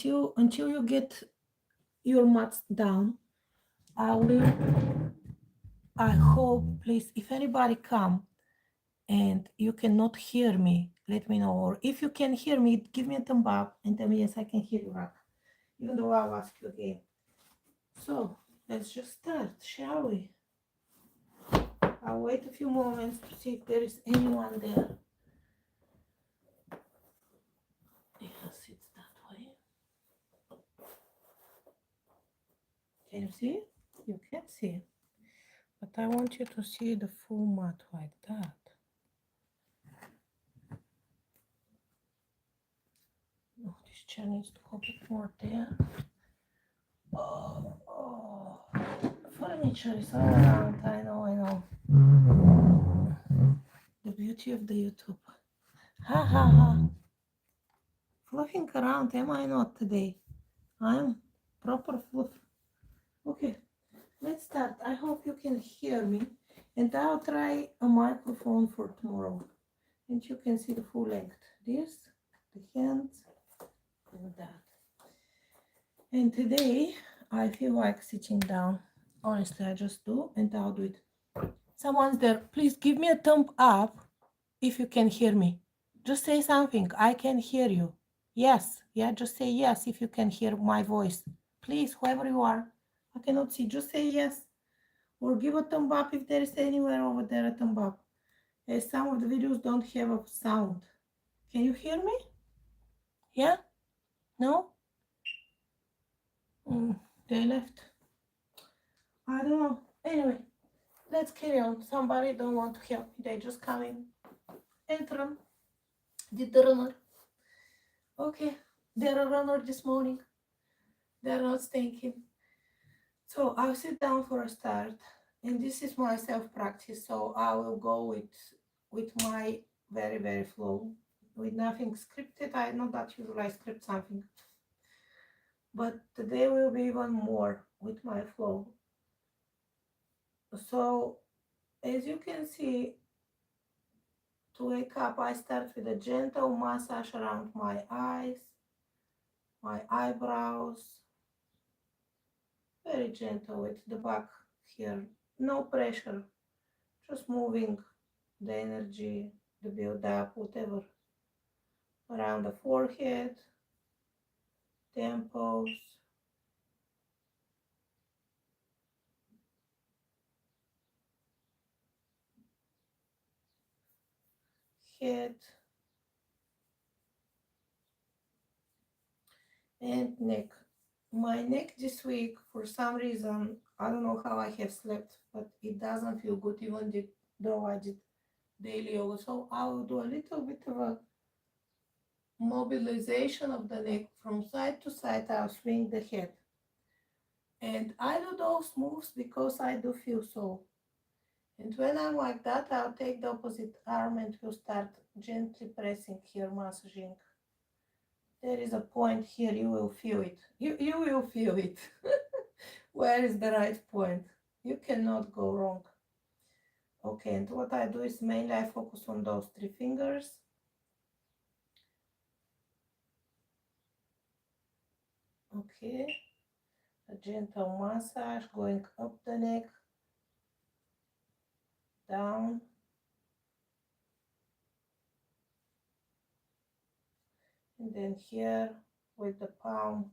until you get your mats down, I will, I hope, please, if anybody come and you cannot hear me, let me know. Or if you can hear me, give me a thumb up and tell me, yes, I can hear you right. Even though I'll ask you again. So let's just start, shall we? I'll wait a few moments to see if there is anyone there. Yes, it's that way. Can you see? You can see. But I want you to see the full mat like that. Oh, this chair needs to go a bit more there. Oh, furniture is all around. I know, I know. The beauty of the YouTube. Ha ha ha. Fluffing around, am I not today? I'm proper fluff. Okay, let's start. I hope you can hear me. And I'll try a microphone for tomorrow. And you can see the full length. This, the hands, and that. And today, I feel like sitting down. Honestly, I just do, and I'll do it. Someone's there. Please give me a thumb up if you can hear me. Just say something. I can hear you. Yes. Yeah, just say yes if you can hear my voice. Please, whoever you are. I cannot see. Just say yes. Or give a thumb up if there is anywhere over there a thumb up. As some of the videos don't have a sound. Can you hear me? Yeah? No? They left. I don't know. Anyway, let's carry on. Somebody don't want to help me. They just come in. Enter. Did the runner. Okay. They're a runner this morning. They're not staying. So I'll sit down for a start. And this is my self-practice. So I will go with my very flow. With nothing scripted. I know that usually I script something. But today will be even more with my flow. So as you can see, to wake up, I start with a gentle massage around my eyes, my eyebrows, very gentle with the back here, no pressure, just moving the energy, the build up, whatever, around the forehead, temples, head, and neck. My neck this week, for some reason, I don't know how I have slept, but it doesn't feel good even though I did daily yoga. So I will do a little bit of a mobilization of the neck from side to side. I'll swing the head. And I do those moves because I do feel so. And when I'm like that, I'll take the opposite arm and we'll start gently pressing here, massaging. There is a point here, you will feel it. You will feel it. Where is the right point? You cannot go wrong. Okay, and what I do is mainly I focus on those three fingers. Okay, a gentle massage going up the neck, down, and then here with the palm,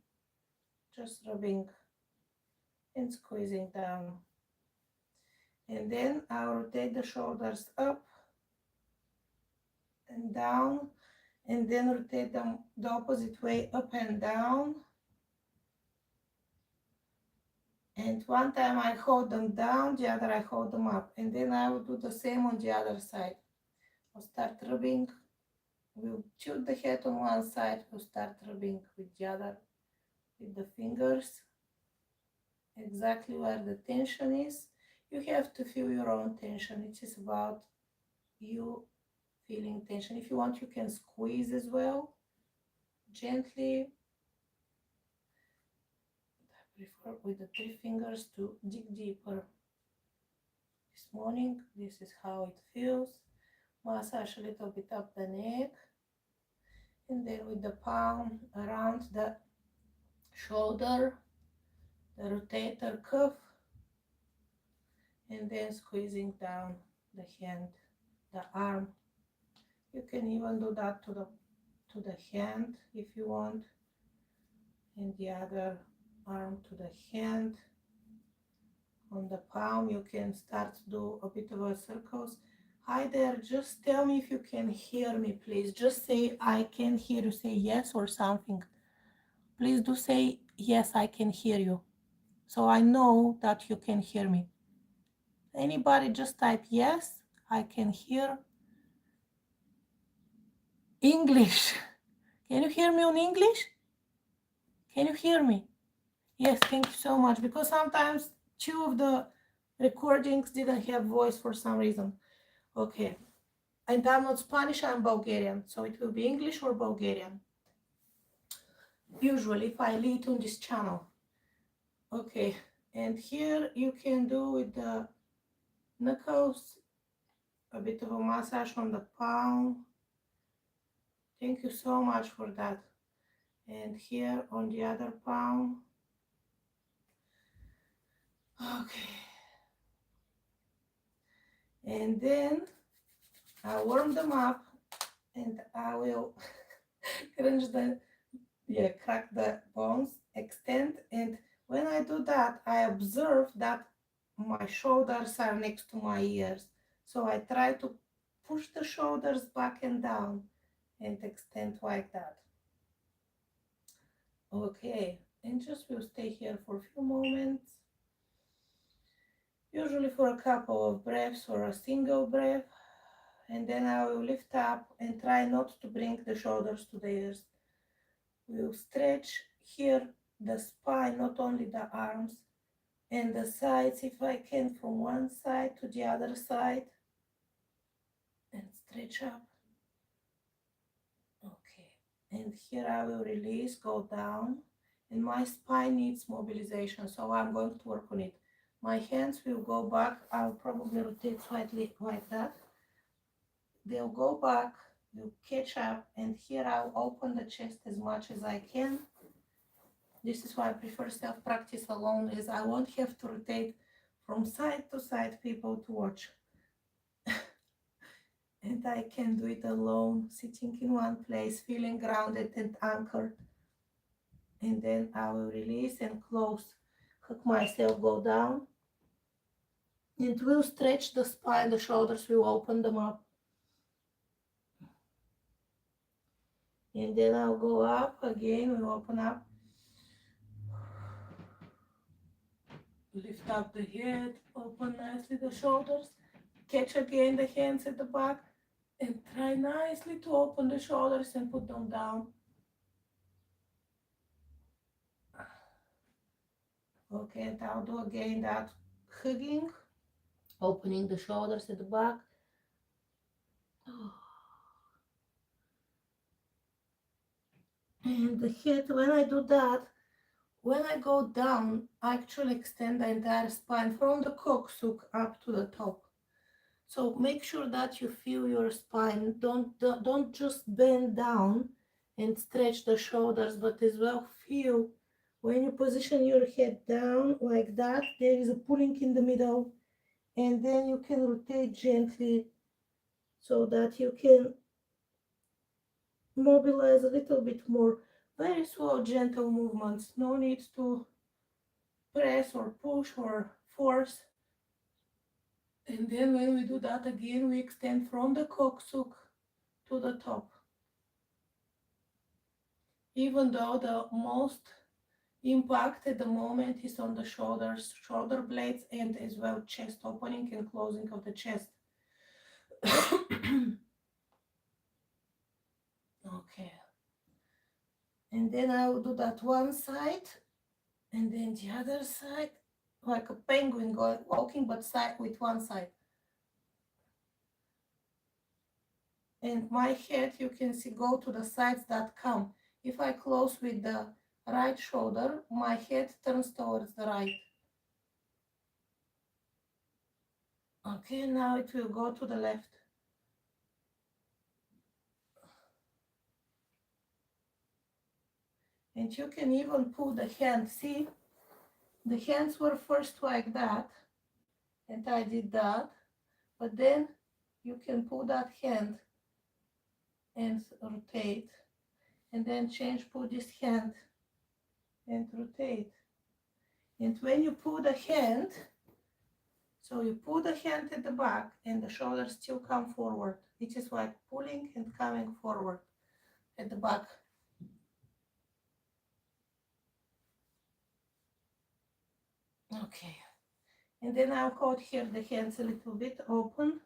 just rubbing and squeezing down. And then I'll rotate the shoulders up and down, and then rotate them the opposite way, up and down. And one time I hold them down, the other I hold them up. And then I will do the same on the other side. I'll start rubbing. We'll tilt the head on one side. We'll start rubbing with the other, with the fingers. Exactly where the tension is. You have to feel your own tension. It is about you feeling tension. If you want, you can squeeze as well, gently. I prefer with the three fingers to dig deeper. This morning, this is how it feels. Massage a little bit up the neck, and then with the palm around the shoulder, the rotator cuff, and then squeezing down the hand, the arm. You can even do that to the hand if you want, and the other arm to the hand. On the palm, you can start to do a bit of a circles. Hi there, just tell me if you can hear me, please. Just say I can hear you, say yes or something. Please do say yes, I can hear you, so I know that you can hear me. Anybody just type yes, I can hear. English. Can you hear me on English? Can you hear me? Yes, thank you so much, because sometimes two of the recordings didn't have voice for some reason. Okay. And I'm not Spanish, I'm Bulgarian, so it will be English or Bulgarian. Usually if I lead on this channel. Okay, and here you can do with the knuckles a bit of a massage on the palm. Thank you so much for that. And here on the other palm. Okay. And then I warm them up and I will crunch the, crack the bones, extend, and when I do that, I observe that my shoulders are next to my ears. So I try to push the shoulders back and down and extend like that. Okay, and just will stay here for a few moments, usually for a couple of breaths or a single breath, and then I will lift up and try not to bring the shoulders to the ears. We'll stretch here the spine, not only the arms, and the sides if I can, from one side to the other side, and stretch up. Okay, and here I will release, go down, and my spine needs mobilization, so I'm going to work on it. My hands will go back. I'll probably rotate slightly like that. They'll go back, will catch up, and here I'll open the chest as much as I can. This is why I prefer self-practice alone, as I won't have to rotate from side to side people to watch. And I can do it alone, sitting in one place, feeling grounded and anchored. And then I will release and close, hook myself, go down. It will stretch the spine, the shoulders will open them up. And then I'll go up again, we'll open up. Lift up the head, open nicely the shoulders, catch again the hands at the back, and try nicely to open the shoulders and put them down. Okay, and I'll do again that hugging, opening the shoulders at the back. And the head, when I do that, when I go down, I actually extend the entire spine from the coccyx up to the top. So make sure that you feel your spine. Don't just bend down and stretch the shoulders, but as well feel when you position your head down like that, there is a pulling in the middle, and then you can rotate gently so that you can mobilize a little bit more. Very slow, gentle movements. No need to press or push or force. And then when we do that again, we extend from the coccyx to the top. Even though the most impact at the moment is on the shoulders, shoulder blades, and as well chest opening and closing of the chest. Okay. And then I will do that one side, and then the other side, like a penguin going walking, but side with one side. And my head, you can see, go to the sides that come. If I close with the right shoulder, my head turns towards the right. Okay, now it will go to the left. And you can even pull the hand. See, the hands were first like that, and I did that, but then you can pull that hand and rotate, and then change, pull this hand and rotate. And when you pull the hand, so you pull the hand at the back and the shoulders still come forward. It is like pulling and coming forward at the back. Okay. And then I'll hold here the hands a little bit open,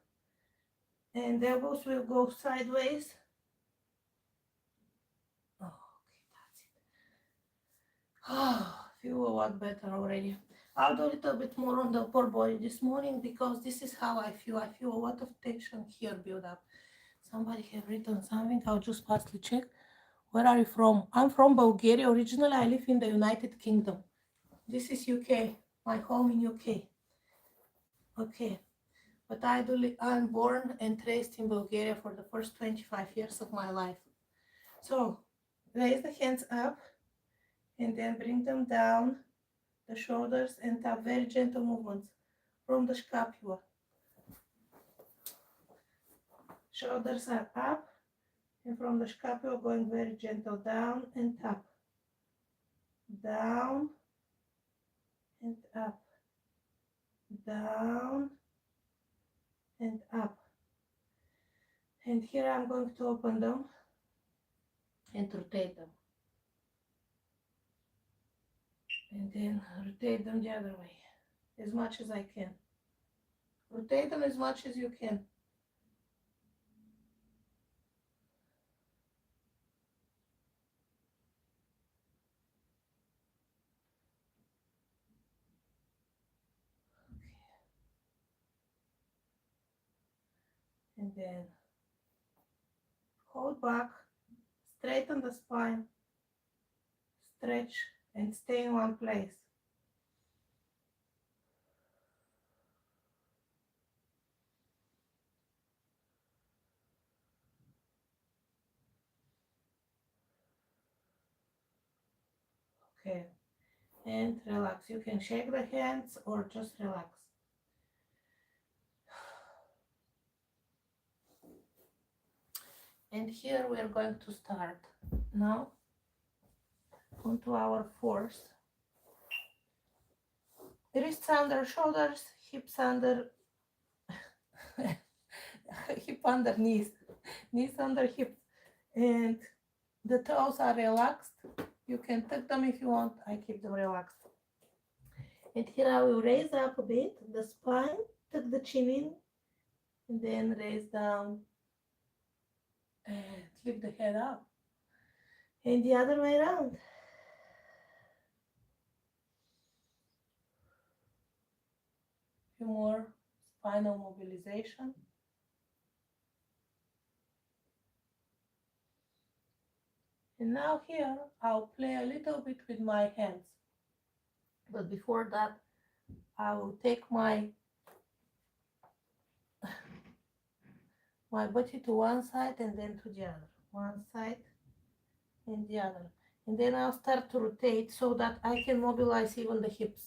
and the elbows will go sideways. Oh, okay, that's it. Oh, feel a lot better already. I'll do a little bit more on the upper body this morning because this is how I feel. I feel a lot of tension here build up. Somebody have written something. I'll just fastly check. Where are you from? I'm from Bulgaria. Originally, I live in the United Kingdom. This is UK, my home in UK. Okay, but I'm born and raised in Bulgaria for the first 25 years of my life. So raise the hands up and then bring them down the shoulders and up, very gentle movements from the scapula. Shoulders are up, and from the scapula going very gentle down and up, down and up, down and up. And here I'm going to open them and rotate them. And then rotate them the other way as much as I can. Rotate them as much as you can. Okay. And then hold back, straighten the spine, stretch, and stay in one place. Okay, and relax. You can shake the hands or just relax. And here we are going to start now onto our fourth. Wrists under shoulders, hips under hip under knees, knees under hips, and the toes are relaxed. You can tuck them if you want. I keep them relaxed. And here I will raise up a bit the spine, tuck the chin in, and then raise down and lift the head up. And the other way around. Few more spinal mobilization. And now here I'll play a little bit with my hands. But before that, I will take my body to one side and then to the other. One side and the other. And then I'll start to rotate so that I can mobilize even the hips.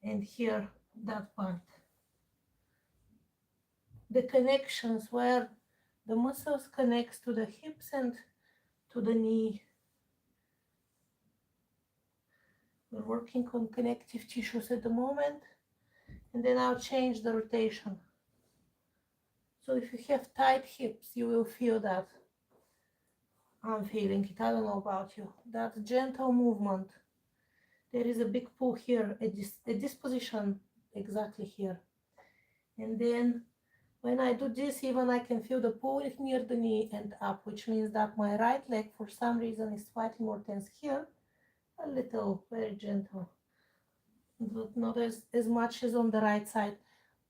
And here, that part. The connections where the muscles connects to the hips and to the knee. We're working on connective tissues at the moment. And then I'll change the rotation. So if you have tight hips, you will feel that. I'm feeling it. I don't know about you. That gentle movement. There is a big pull here at this position, exactly here. And then when I do this, even I can feel the pull near the knee and up, which means that my right leg for some reason is slightly more tense here. A little, very gentle, but not as much as on the right side.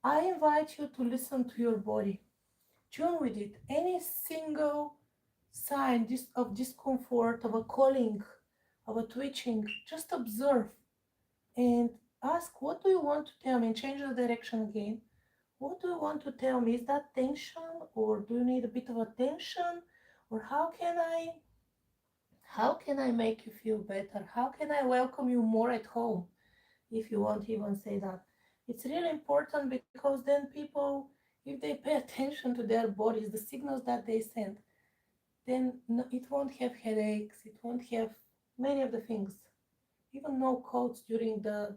I invite you to listen to your body. Tune with it. Any single sign of discomfort, of a calling, of a twitching, just observe and ask, what do you want to tell me? And change the direction again. What do you want to tell me? Is that tension, or do you need a bit of attention? Or how can How can I make you feel better? How can I welcome you more at home? If you won't even say that. It's really important because then people, if they pay attention to their bodies, the signals that they send, then it won't have headaches, it won't have many of the things, even no colds during the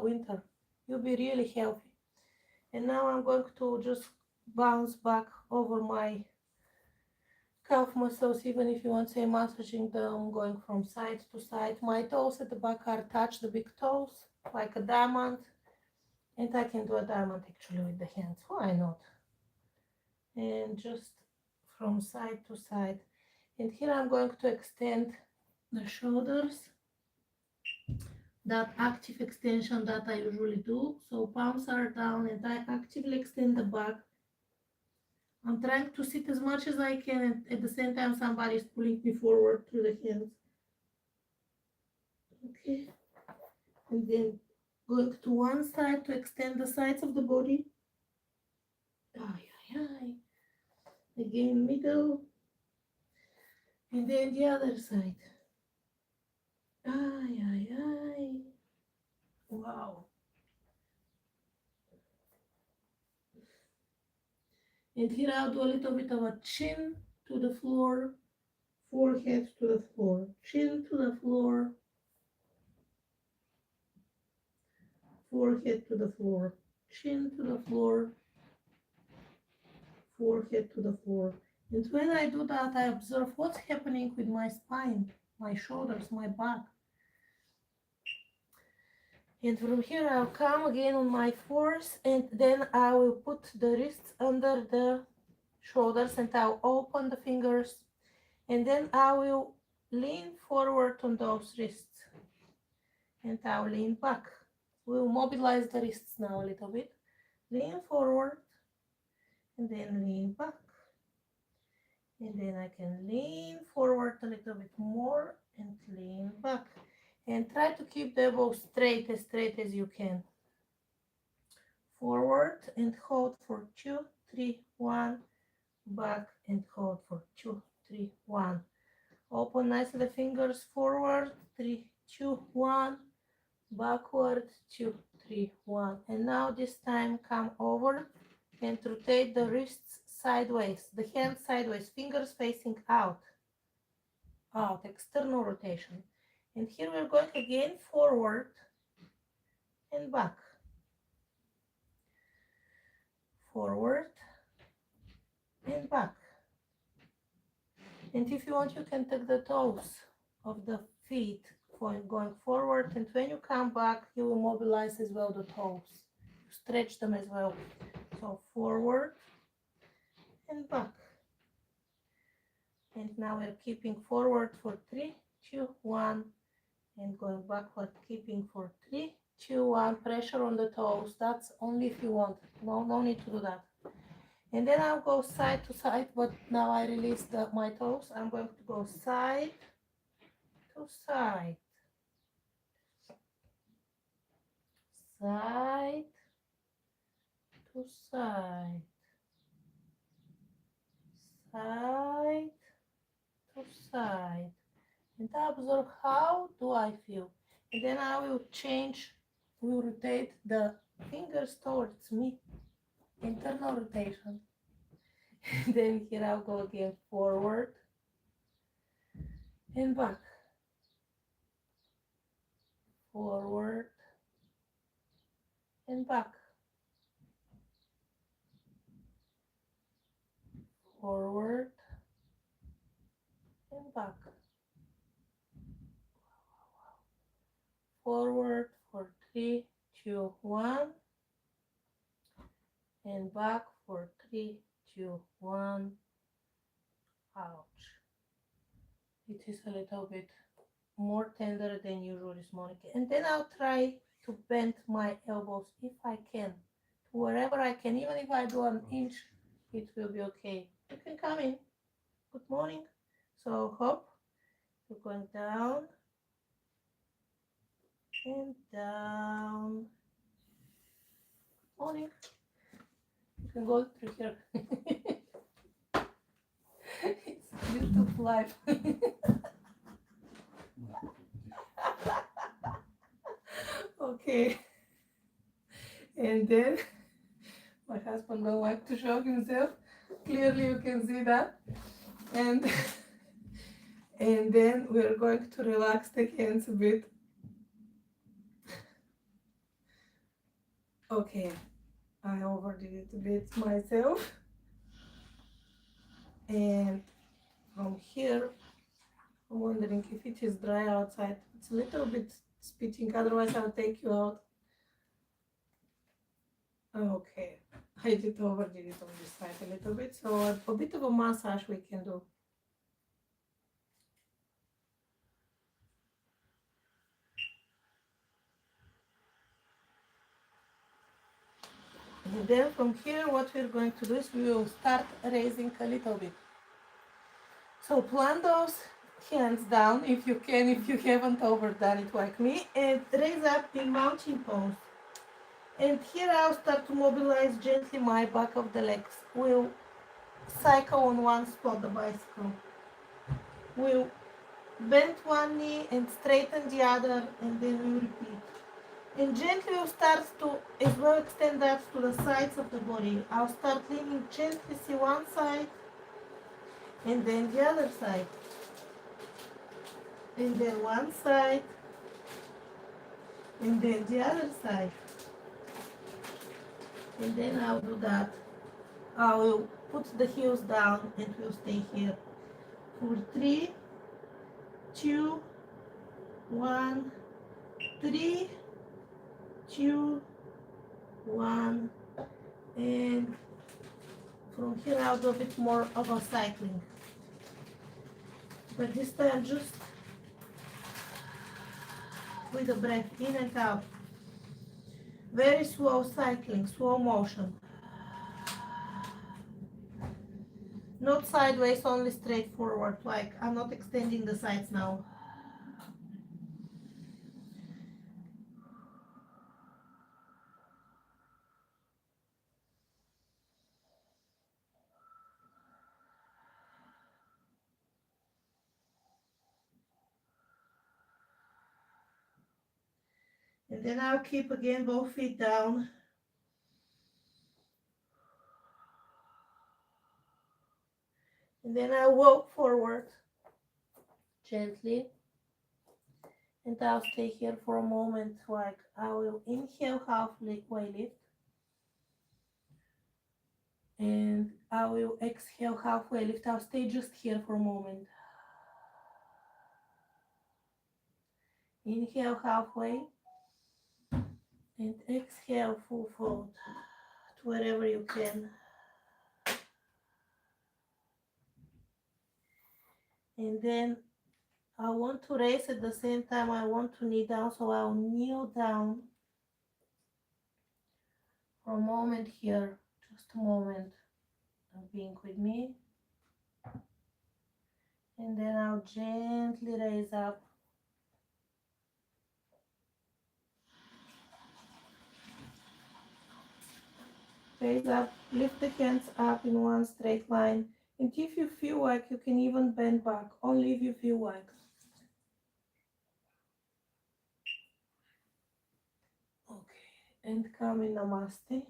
winter. You'll be really healthy. And now I'm going to just bounce back over my calf muscles, even if you want to say massaging them, going from side to side. My toes at the back are touch the big toes like a diamond, and I can do a diamond actually with the hands. Why not? And just from side to side. And here I'm going to extend the shoulders, that active extension that I usually do. So palms are down and I actively extend the back. I'm trying to sit as much as I can, and at the same time somebody is pulling me forward through the hands. Okay. And then going to one side to extend the sides of the body. Ay, ay, ay. Again, middle. And then the other side. Ay, ay, ay. Wow. And here I'll do a little bit of a chin to the floor, forehead to the floor, chin to the floor, forehead to the floor, chin to the floor, forehead to the floor. And when I do that, I observe what's happening with my spine, my shoulders, my back. And from here I'll come again on my fours, and then I will put the wrists under the shoulders and I'll open the fingers, and then I will lean forward on those wrists and I'll lean back. We'll mobilize the wrists now a little bit. Lean forward and then lean back. And then I can lean forward a little bit more and lean back. And try to keep the elbows straight as you can. Forward and hold for 2, 3, 1. Back and hold for 2, 3, 1. Open nicely the fingers forward, 3, 2, 1. Backward, 2, 3, 1. And now this time come over and rotate the wrists sideways, the hands sideways, fingers facing out, external rotation. And here we're going again forward and back, forward and back. And if you want, you can take the toes of the feet going forward, and when you come back, you will mobilize as well the toes, stretch them as well. So forward and back. And now we're keeping forward for 3, 2, 1, and going backward, keeping for 3, 2, 1. Pressure on the toes. That's only if you want. No need to do that. And then I'll go side to side, but now I release my toes. I'm going to go side to side, side to side, side to side. And observe how do I feel. And then I will rotate the fingers towards me, internal rotation. And then here I'll go again, forward and back, forward and back, forward and back, forward for 3, 2, 1, and back for 3, 2, 1. Ouch. It is a little bit more tender than usual this morning. And then I'll try to bend my elbows if I can, to wherever I can. Even if I do an inch, it will be okay. You can come in. Good morning. So hop, you're going down and down. Morning. You can go through here. It's YouTube life. Okay. And then my husband don't like to show himself. Clearly you can see that. And and then we're going to relax the hands a bit. Okay, I overdid it a bit myself. And from here, I'm wondering if it is dry outside. It's a little bit spitting, otherwise I'll take you out. Okay, I did overdid it on this side a little bit, so a bit of a massage we can do. And then from here, what we're going to do is we will start raising a little bit. So plant those hands down if you can, if you haven't overdone it like me, and raise up in mountain pose. And here I'll start to mobilize gently my back of the legs. We'll cycle on one spot, the bicycle. We'll bend one knee and straighten the other, and then we'll repeat. And gently we'll start to as well extend that to the sides of the body. I'll start leaning gently, see one side, and then the other side. And then one side, and then the other side. And then I'll do that. I will put the heels down and we'll stay here for 3, 2, 1, 3, 2, 1, and from here I'll do a bit more of a cycling. But this time just with a breath in and out. Very slow cycling, slow motion. Not sideways, only straight forward, like I'm not extending the sides now. And then I'll keep again both feet down. And then I'll walk forward gently. And I'll stay here for a moment, like I will inhale halfway lift. And I will exhale halfway lift. I'll stay just here for a moment. Inhale halfway. And exhale full fold to wherever you can. And then I want to raise at the same time. I want to knee down, so I'll kneel down for a moment here. Just a moment of being with me. And then I'll gently raise up. Raise up, lift the hands up in one straight line. And if you feel like, you can even bend back, only if you feel like. Okay, and come in Namaste.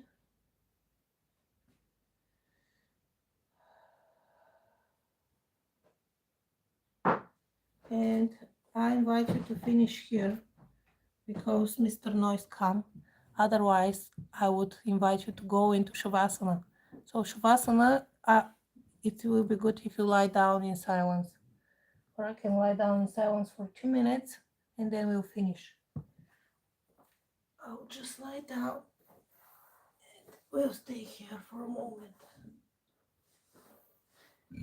And I invite you to finish here because Mr. Noise come. Otherwise, I would invite you to go into Shavasana. So Shavasana, it will be good if you lie down in silence. Or I can lie down in silence for 2 minutes and then we'll finish. I'll just lie down and we'll stay here for a moment.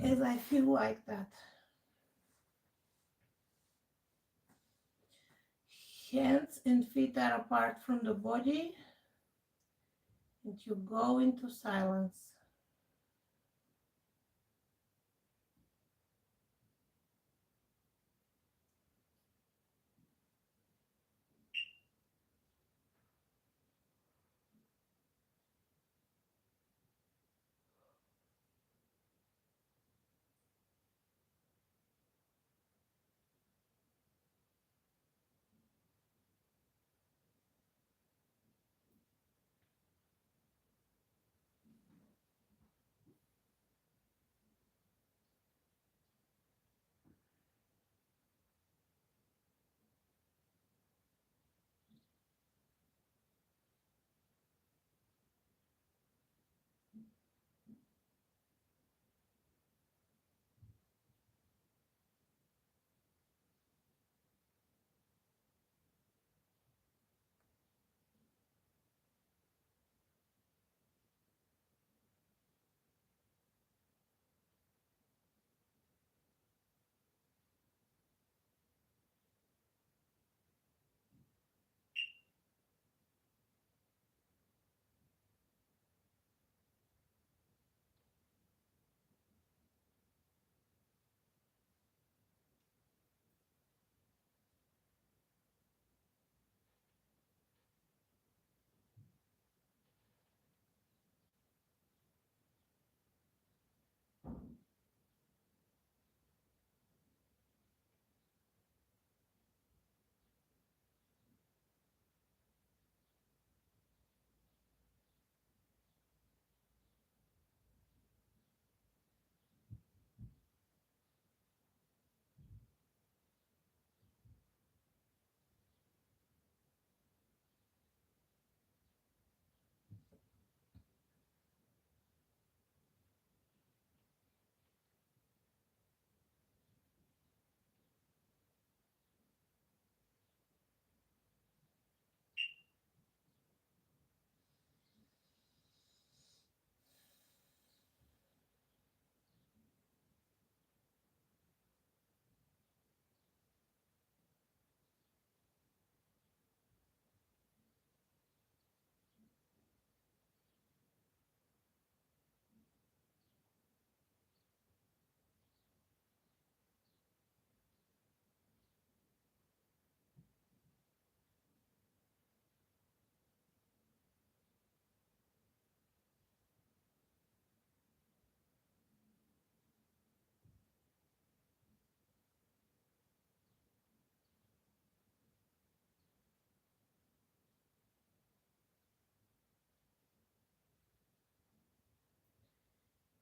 As I feel like that. Hands and feet are apart from the body and you go into silence.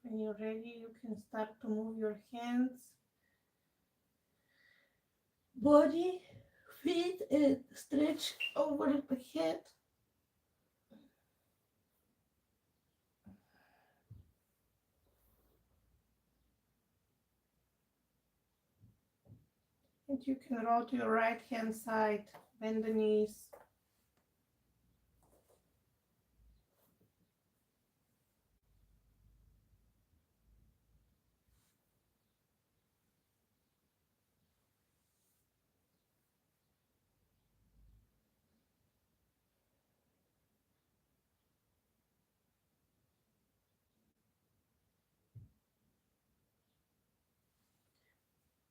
When you're ready, you can start to move your hands, body, feet, and stretch over the head. And you can roll to your right hand side, bend the knees.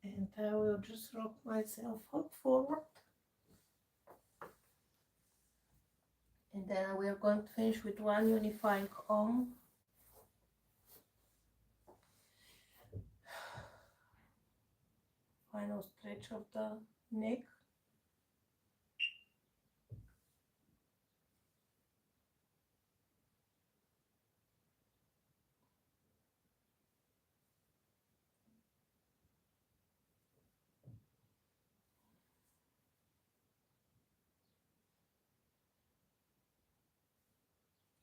And I will just rock myself up forward. And then we are going to finish with one unifying arm. Final stretch of the neck.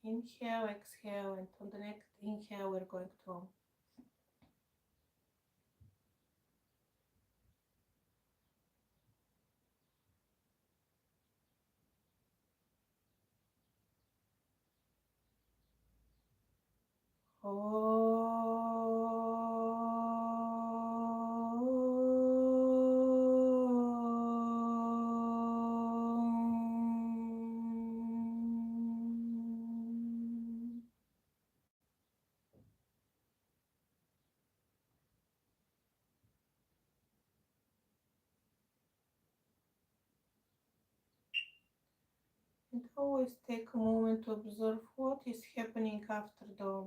Inhale, exhale, and on the next inhale, we're going to and always take a moment to observe what is happening after the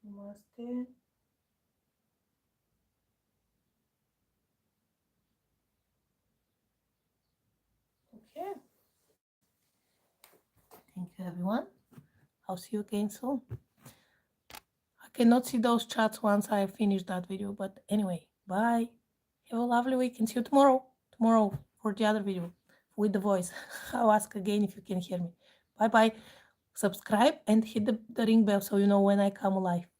Namaste. Okay. Thank you, everyone. I'll see you again soon. I cannot see those chats once I finish that video, but anyway, bye. Have a lovely week and see you tomorrow. Tomorrow for the other video with the voice. I'll ask again if you can hear me. Bye bye. Subscribe and hit the ring bell so you know when I come live.